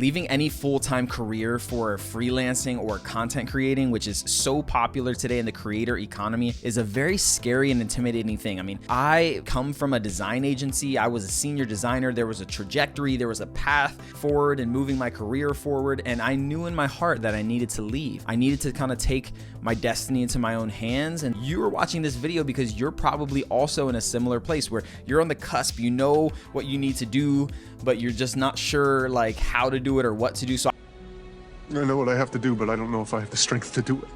leaving any full-time career for freelancing or content creating, which is so popular today in the creator economy, is a very scary and intimidating thing. I mean, I come from a design agency. I was a senior designer. There was a trajectory, there was a path forward and moving my career forward. And I knew in my heart that I needed to leave. I needed to kind of take my destiny into my own hands. And you are watching this video because you're probably also in a similar place where you're on the cusp. You know what you need to do, but you're just not sure like how to do it or what to do. So I know what I have to do, but I don't know if I have the strength to do it.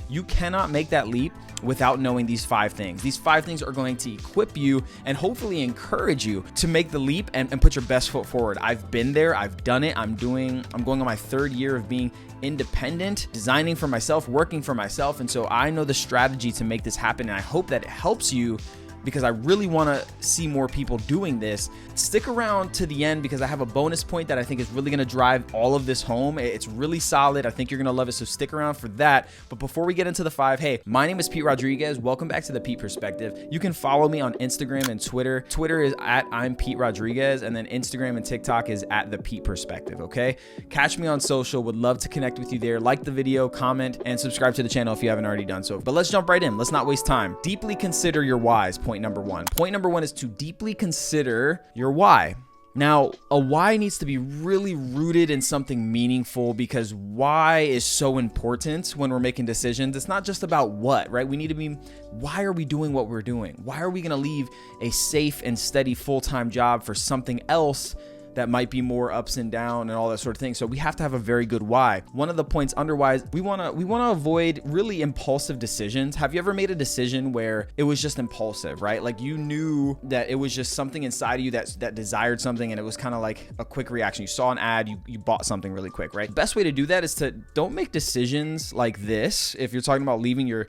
You cannot make that leap without knowing these 5 things. These 5 things are going to equip you and hopefully encourage you to make the leap and put your best foot forward. I've been there, I've done it. I'm going on my 3rd year of being independent, designing for myself, working for myself. And so I know the strategy to make this happen. And I hope that it helps you, because I really want to see more people doing this. Stick around to the end because I have a bonus point that I think is really going to drive all of this home. It's really solid. I think you're going to love it. So stick around for that. But before we get into the 5, hey, my name is Pete Rodriguez. Welcome back to the Pete Perspective. You can follow me on Instagram and Twitter. Twitter is at I'm Pete Rodriguez, and then Instagram and TikTok is at the Pete Perspective. Okay. Catch me on social. Would love to connect with you there. Like the video, comment, and subscribe to the channel if you haven't already done so. But let's jump right in. Let's not waste time. Deeply consider your whys. Point number 1. Point number 1 is to deeply consider your why. Now, a why needs to be really rooted in something meaningful, because why is so important when we're making decisions. It's not just about what, right? We need to be, why are we doing what we're doing? Why are we going to leave a safe and steady full-time job for something else that might be more ups and down and all that sort of thing? So we have to have a very good why. One of the points under why is we want to avoid really impulsive decisions. Have you ever made a decision where it was just impulsive, right? Like you knew that it was just something inside of you that desired something, and it was kind of like a quick reaction. You saw an ad, you bought something really quick, right? The best way to do that is to don't make decisions like this. If you're talking about leaving your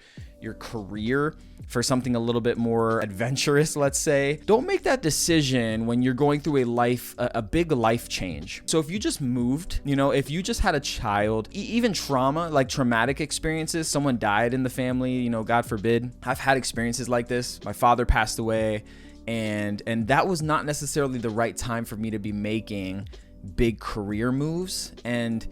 career for something a little bit more adventurous, let's say, don't make that decision when you're going through a big life change. So if you just moved, if you just had a child, even trauma, like traumatic experiences, someone died in the family, God forbid. I've had experiences like this. My father passed away, and that was not necessarily the right time for me to be making big career moves. And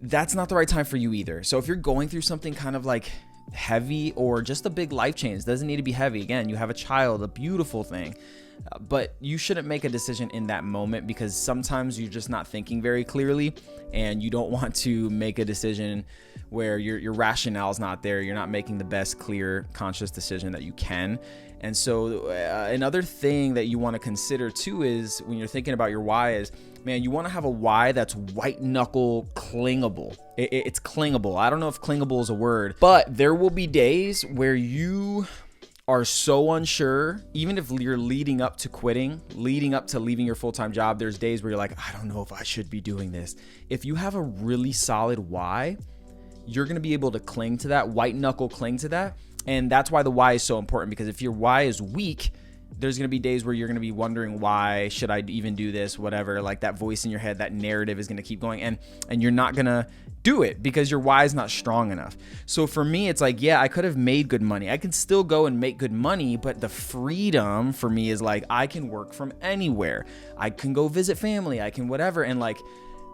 that's not the right time for you either. So if you're going through something kind of like heavy or just a big life change, it doesn't need to be heavy. Again, you have a child, a beautiful thing, but you shouldn't make a decision in that moment, because sometimes you're just not thinking very clearly, and you don't want to make a decision where your rationale is not there. You're not making the best, clear, conscious decision that you can. And so another thing that you want to consider too is when you're thinking about your why is, man, you want to have a why that's white knuckle clingable. It's clingable. I don't know if clingable is a word, but there will be days where you are so unsure, even if you're leading up to quitting, leading up to leaving your full-time job, there's days where you're like, I don't know if I should be doing this. If you have a really solid why, you're going to be able to cling to that, white knuckle cling to that. And that's why the why is so important, because if your why is weak, there's going to be days where you're going to be wondering, why should I even do this? Whatever, like that voice in your head, that narrative is going to keep going, and you're not going to do it because your why is not strong enough. So for me, it's like, yeah, I could have made good money. I can still go and make good money, but the freedom for me is like, I can work from anywhere. I can go visit family. I can whatever. And like,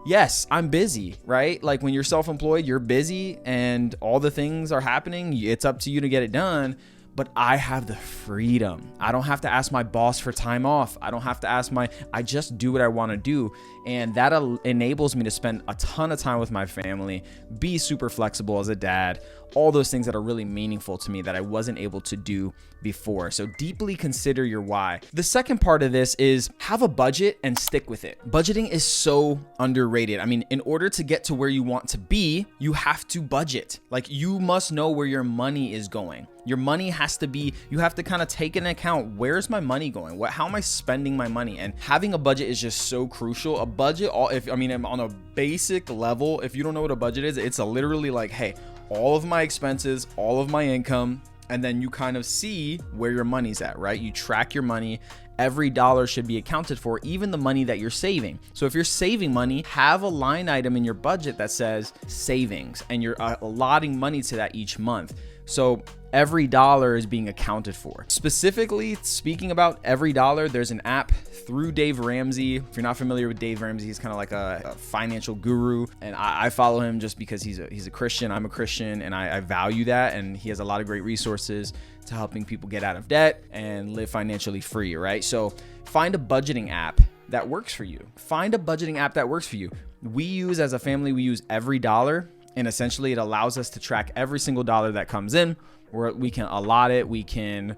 yes, I'm busy, right? Like when you're self-employed, you're busy and all the things are happening. It's up to you to get it done. But I have the freedom. I don't have to ask my boss for time off. I don't have to ask I just do what I want to do. And that enables me to spend a ton of time with my family, be super flexible as a dad, all those things that are really meaningful to me that I wasn't able to do before. So deeply consider your why. The second part of this is have a budget and stick with it. Budgeting is so underrated. I mean, in order to get to where you want to be, you have to budget. Like you must know where your money is going. Your money has to be, you have to kind of take into account, where's my money going? How am I spending my money? And having a budget is just so crucial. A budget, on a basic level, if you don't know what a budget is, it's literally like, hey, all of my expenses, all of my income, and then you kind of see where your money's at, right? You track your money. Every dollar should be accounted for, even the money that you're saving. So if you're saving money, have a line item in your budget that says savings, and you're allotting money to that each month. So every dollar is being accounted for. Specifically speaking about every dollar, there's an app through Dave Ramsey. If you're not familiar with Dave Ramsey, he's kind of like a financial guru, and I follow him just because he's a Christian. I'm a Christian, and I value that, and he has a lot of great resources to helping people get out of debt and live financially free, right? So find a budgeting app that works for you. Find a budgeting app that works for you. As a family, we use Every Dollar, and essentially it allows us to track every single dollar that comes in, where we can allot it, we can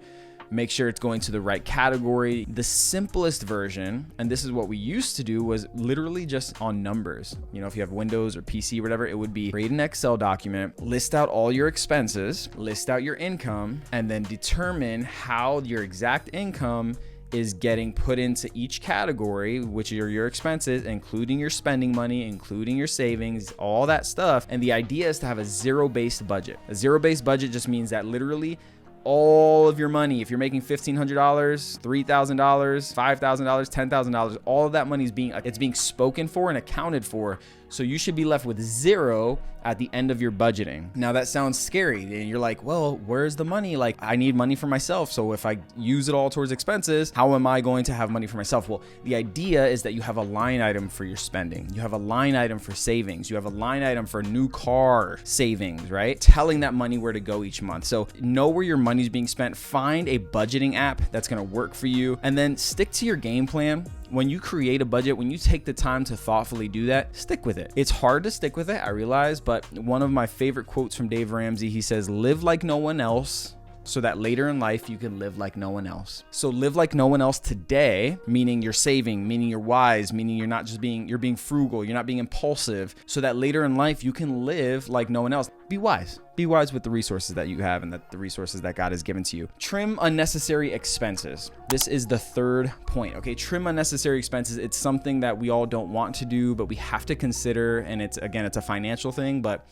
make sure it's going to the right category. The simplest version, and this is what we used to do, was literally just on numbers. You know, if you have Windows or PC or whatever, it would be create an Excel document, list out all your expenses, list out your income, and then determine how your exact income is getting put into each category, which are your expenses, including your spending money, including your savings, all that stuff. And the idea is to have a zero-based budget. A zero-based budget just means that literally all of your money, if you're making $1,500, $3,000, $5,000, $10,000, all of that money is being spoken for and accounted for. So you should be left with zero at the end of your budgeting. Now that sounds scary, and you're like, well, where's the money? Like, I need money for myself. So if I use it all towards expenses, how am I going to have money for myself? Well, the idea is that you have a line item for your spending. You have a line item for savings. You have a line item for new car savings, right? Telling that money where to go each month. So know where your money's being spent. Find a budgeting app that's going to work for you, and then stick to your game plan. When you create a budget, when you take the time to thoughtfully do that, stick with it. It's hard to stick with it, I realize, but one of my favorite quotes from Dave Ramsey, he says, live like no one else so that later in life you can live like no one else. So live like no one else today, meaning you're saving, meaning you're wise, meaning you're being frugal, you're not being impulsive, so that later in life you can live like no one else. Be wise. Be wise with the resources that you have and the resources that God has given to you. Trim unnecessary expenses. This is the third point, okay? Trim unnecessary expenses. It's something that we all don't want to do, but we have to consider, and it's a financial thing, but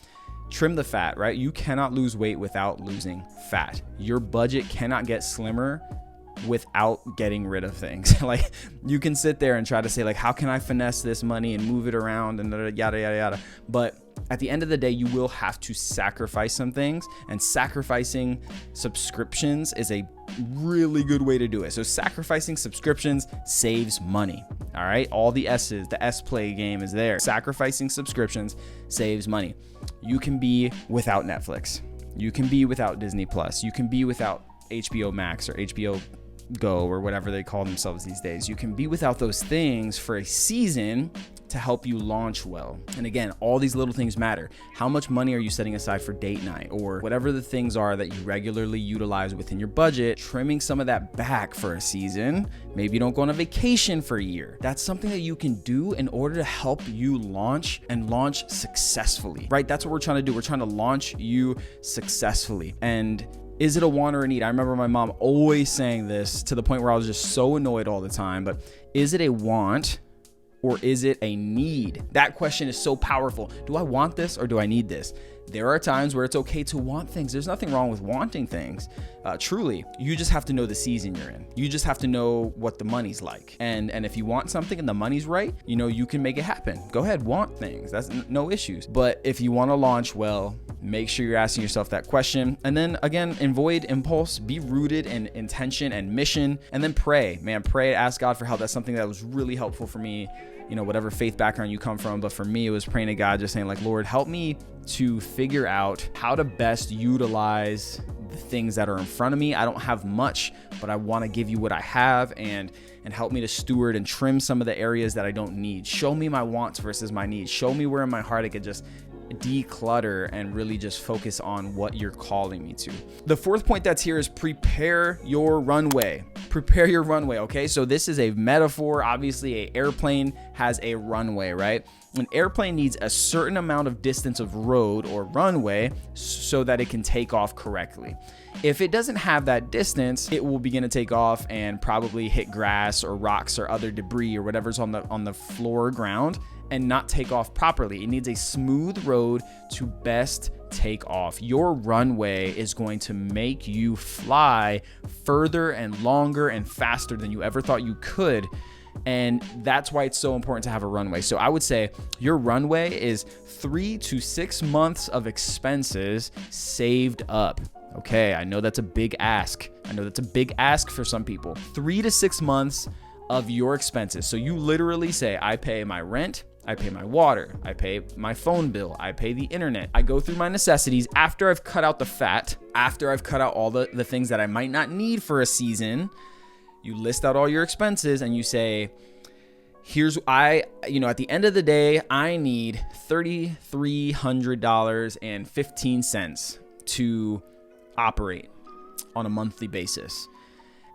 trim the fat, right? You cannot lose weight without losing fat. Your budget cannot get slimmer without getting rid of things. Like, you can sit there and try to say, like, how can I finesse this money and move it around and yada, yada, yada. But at the end of the day, you will have to sacrifice some things, and sacrificing subscriptions is a really good way to do it. So sacrificing subscriptions saves money. All right. All the S's, the S play game is there. Sacrificing subscriptions saves money. You can be without Netflix. You can be without Disney Plus. You can be without HBO Max or HBO Go or whatever they call themselves these days. You can be without those things for a season to help you launch well. And again, all these little things matter. How much money are you setting aside for date night, or whatever the things are that you regularly utilize within your budget? Trimming some of that back for a season. Maybe you don't go on a vacation for a year. That's something that you can do in order to help you launch successfully, right? That's what we're trying to do. We're trying to launch you successfully. And is it a want or a need? I remember my mom always saying this to the point where I was just so annoyed all the time, but is it a want or is it a need? That question is so powerful. Do I want this or do I need this? There are times where it's okay to want things. There's nothing wrong with wanting things. Truly, you just have to know the season you're in. You just have to know what the money's like. And if you want something and the money's right, you can make it happen. Go ahead, want things. That's no issues. But if you want to launch well, make sure you're asking yourself that question. And then again, avoid impulse, be rooted in intention and mission, and then pray, ask God for help. That's something that was really helpful for me, whatever faith background you come from. But for me, it was praying to God, just saying like, Lord, help me to figure out how to best utilize the things that are in front of me. I don't have much, but I want to give you what I have, and help me to steward and trim some of the areas that I don't need. Show me my wants versus my needs. Show me where in my heart I could just declutter and really just focus on what you're calling me to. The fourth point that's here is prepare your runway. Prepare your runway, okay? So this is a metaphor. Obviously, an airplane has a runway, right? An airplane needs a certain amount of distance of road or runway so that it can take off correctly. If it doesn't have that distance, it will begin to take off and probably hit grass or rocks or other debris or whatever's on the floor or ground and not take off properly. It needs a smooth road to best take off. Your runway is going to make you fly further and longer and faster than you ever thought you could. And that's why it's so important to have a runway. So I would say your runway is 3 to 6 months of expenses saved up. Okay, I know that's a big ask. I know that's a big ask for some people. 3 to 6 months of your expenses. So you literally say, I pay my rent, I pay my water, I pay my phone bill, I pay the internet. I go through my necessities after I've cut out the fat, after I've cut out all the things that I might not need for a season. You list out all your expenses and you say, at the end of the day, I need $3,300.15 to operate on a monthly basis.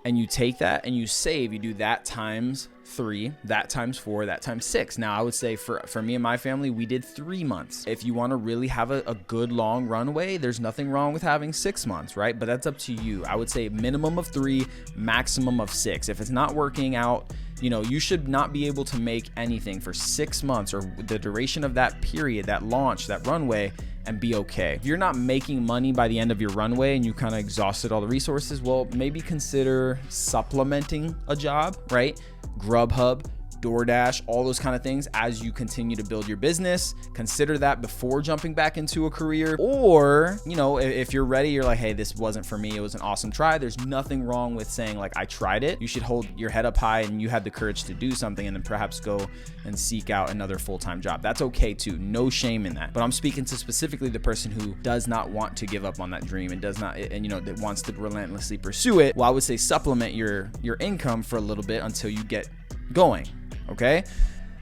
And you take that and you save, you do that times 3, that times 4, that times 6. Now, I would say for me and my family, we did 3 months. If you want to really have a good long runway, there's nothing wrong with having 6 months, right? But that's up to you. I would say minimum of 3, maximum of 6. If it's not working out, you should not be able to make anything for 6 months or the duration of that period, that launch, that runway, and be okay. If you're not making money by the end of your runway and you kind of exhausted all the resources, well, maybe consider supplementing a job, right? Grubhub, DoorDash, all those kind of things as you continue to build your business. Consider that before jumping back into a career. Or, if you're ready, you're like, hey, this wasn't for me. It was an awesome try. There's nothing wrong with saying like, I tried it. You should hold your head up high and you had the courage to do something and then perhaps go and seek out another full-time job. That's okay too. No shame in that. But I'm speaking to specifically the person who does not want to give up on that dream and that wants to relentlessly pursue it. Well, I would say supplement your income for a little bit until you get going. Okay,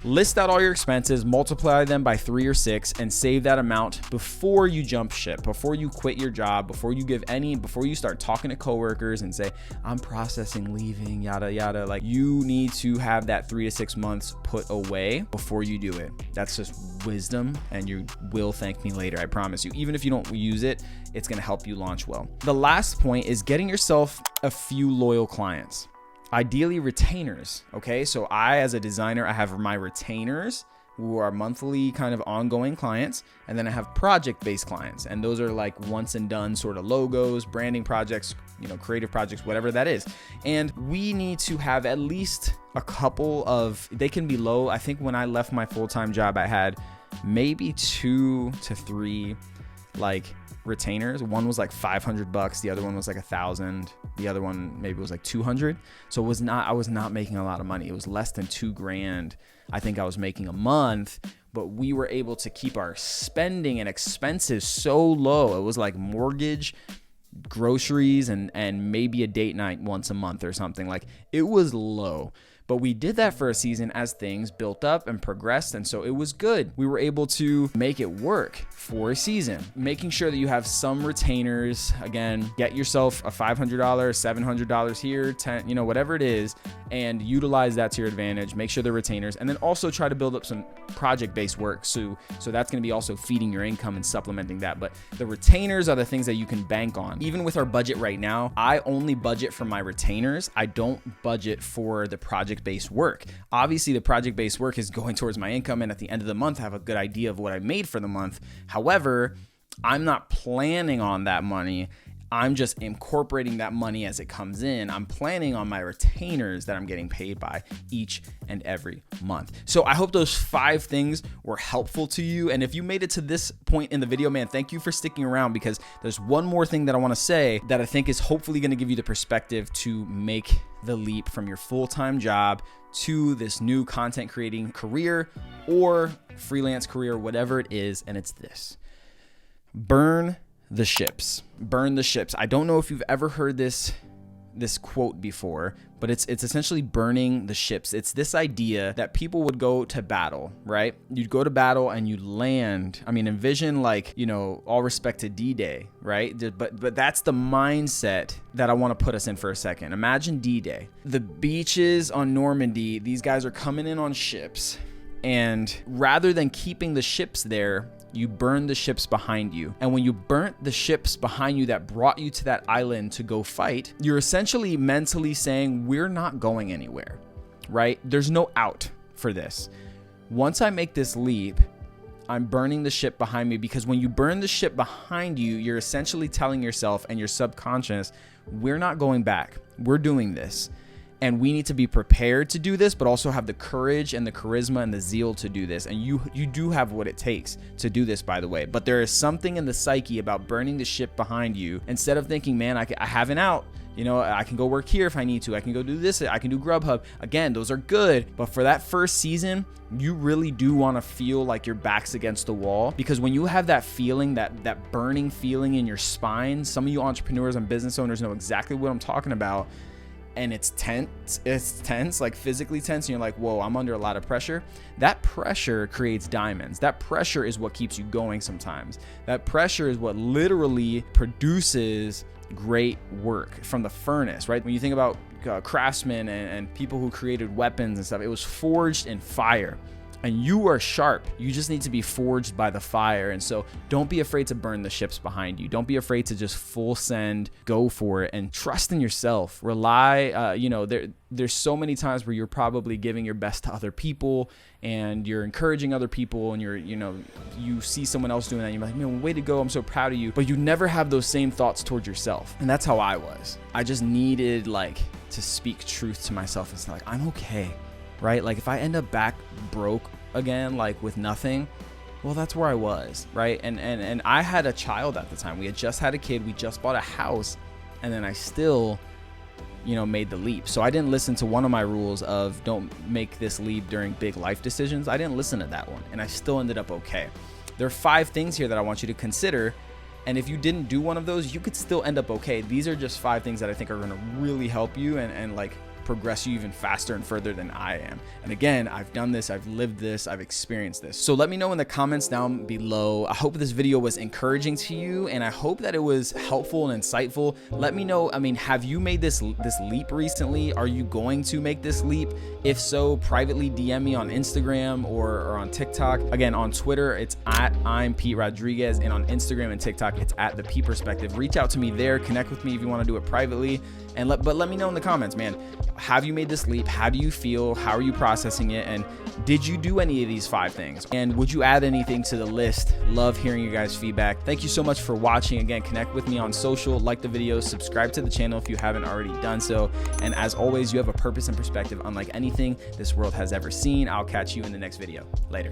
list out all your expenses, multiply them by 3 or 6, and save that amount before you jump ship, before you quit your job, before you start talking to coworkers and say, I'm processing leaving, yada, yada. Like, you need to have that 3 to 6 months put away before you do it. That's just wisdom, and you will thank me later. I promise you. Even if you don't use it, it's going to help you launch well. The last point is getting yourself a few loyal clients. Ideally retainers, okay? So as a designer, I have my retainers who are monthly kind of ongoing clients, and then I have project-based clients, and those are like once and done sort of logos, branding projects, creative projects, whatever that is. And we need to have at least a couple of, they can be low. I think when I left my full-time job, I had maybe 2 to 3 like retainers. One was like $500, the other one was like $1,000, the other one maybe was like $200. So I was not making a lot of money. It was less than $2,000 I think I was making a month, but we were able to keep our spending and expenses so low. It was like mortgage, groceries, and maybe a date night once a month or something. Like, it was low. But we did that for a season as things built up and progressed, and so it was good. We were able to make it work for a season. Making sure that you have some retainers. Again, get yourself a $500, $700 here, 10, whatever it is, and utilize that to your advantage. Make sure they're retainers, and then also try to build up some project-based work. So that's going to be also feeding your income and supplementing that. But the retainers are the things that you can bank on. Even with our budget right now, I only budget for my retainers. I don't budget for the project-based work. Obviously, the project-based work is going towards my income, and at the end of the month, I have a good idea of what I made for the month. However, I'm not planning on that money. I'm just incorporating that money as it comes in. I'm planning on my retainers that I'm getting paid by each and every month. So I hope those 5 things were helpful to you. And if you made it to this point in the video, man, thank you for sticking around, because there's one more thing that I want to say that I think is hopefully going to give you the perspective to make the leap from your full-time job to this new content creating career or freelance career, whatever it is. And it's this: burn the ships. Burn the ships. I don't know if you've ever heard this quote before, but it's essentially burning the ships. It's this idea that people would go to battle, right? You'd go to battle and you'd land. I mean, envision like, all respect to D-Day, right? But that's the mindset that I want to put us in for a second. Imagine D-Day. The beaches on Normandy, these guys are coming in on ships, and rather than keeping the ships there, you burn the ships behind you. And when you burnt the ships behind you that brought you to that island to go fight, you're essentially mentally saying, we're not going anywhere, right? There's no out for this. Once I make this leap, I'm burning the ship behind me, because when you burn the ship behind you, you're essentially telling yourself and your subconscious, we're not going back. We're doing this. And we need to be prepared to do this, but also have the courage and the charisma and the zeal to do this. And you do have what it takes to do this, by the way. But there is something in the psyche about burning the ship behind you. Instead of thinking, man, I have an out. You know, I can go work here if I need to. I can go do this. I can do Grubhub. Again, those are good. But for that first season, you really do want to feel like your back's against the wall. Because when you have that feeling, that burning feeling in your spine, some of you entrepreneurs and business owners know exactly what I'm talking about. And it's tense, like physically tense, and you're like, whoa, I'm under a lot of pressure. That pressure creates diamonds. That pressure is what keeps you going sometimes. That pressure is what literally produces great work from the furnace, right? When you think about craftsmen and people who created weapons and stuff, it was forged in fire. And you are sharp. You just need to be forged by the fire. And so don't be afraid to burn the ships behind you. Don't be afraid to just full send, go for it, and trust in yourself. Rely, there's so many times where you're probably giving your best to other people and you're encouraging other people and you see someone else doing that and you're like, man, way to go. I'm so proud of you. But you never have those same thoughts towards yourself. And that's how I was. I just needed to speak truth to myself. It's like, I'm okay. Right? Like if I end up back broke again, like with nothing, well, that's where I was, right? And I had a child at the time. We had just had a kid. We just bought a house. And then I still, made the leap. So I didn't listen to one of my rules of don't make this leap during big life decisions. I didn't listen to that one. And I still ended up okay. There are 5 things here that I want you to consider. And if you didn't do one of those, you could still end up okay. These are just 5 things that I think are going to really help you and progress you even faster and further than I am. And again, I've done this, I've lived this, I've experienced this. So let me know in the comments down below. I hope this video was encouraging to you and I hope that it was helpful and insightful. Let me know, have you made this leap recently? Are you going to make this leap? If so, privately DM me on Instagram or on TikTok. Again, on Twitter, it's at I'm Pete Rodriguez, and on Instagram and TikTok, it's at The Pete Perspective. Reach out to me there, connect with me if you want to do it privately, but let me know in the comments, man. Have you made this leap? How do you feel? How are you processing it? And did you do any of these 5 things? And would you add anything to the list? Love hearing your guys' feedback. Thank you so much for watching. Again, connect with me on social, like the video, subscribe to the channel if you haven't already done so. And as always, you have a purpose and perspective unlike anything this world has ever seen. I'll catch you in the next video. Later.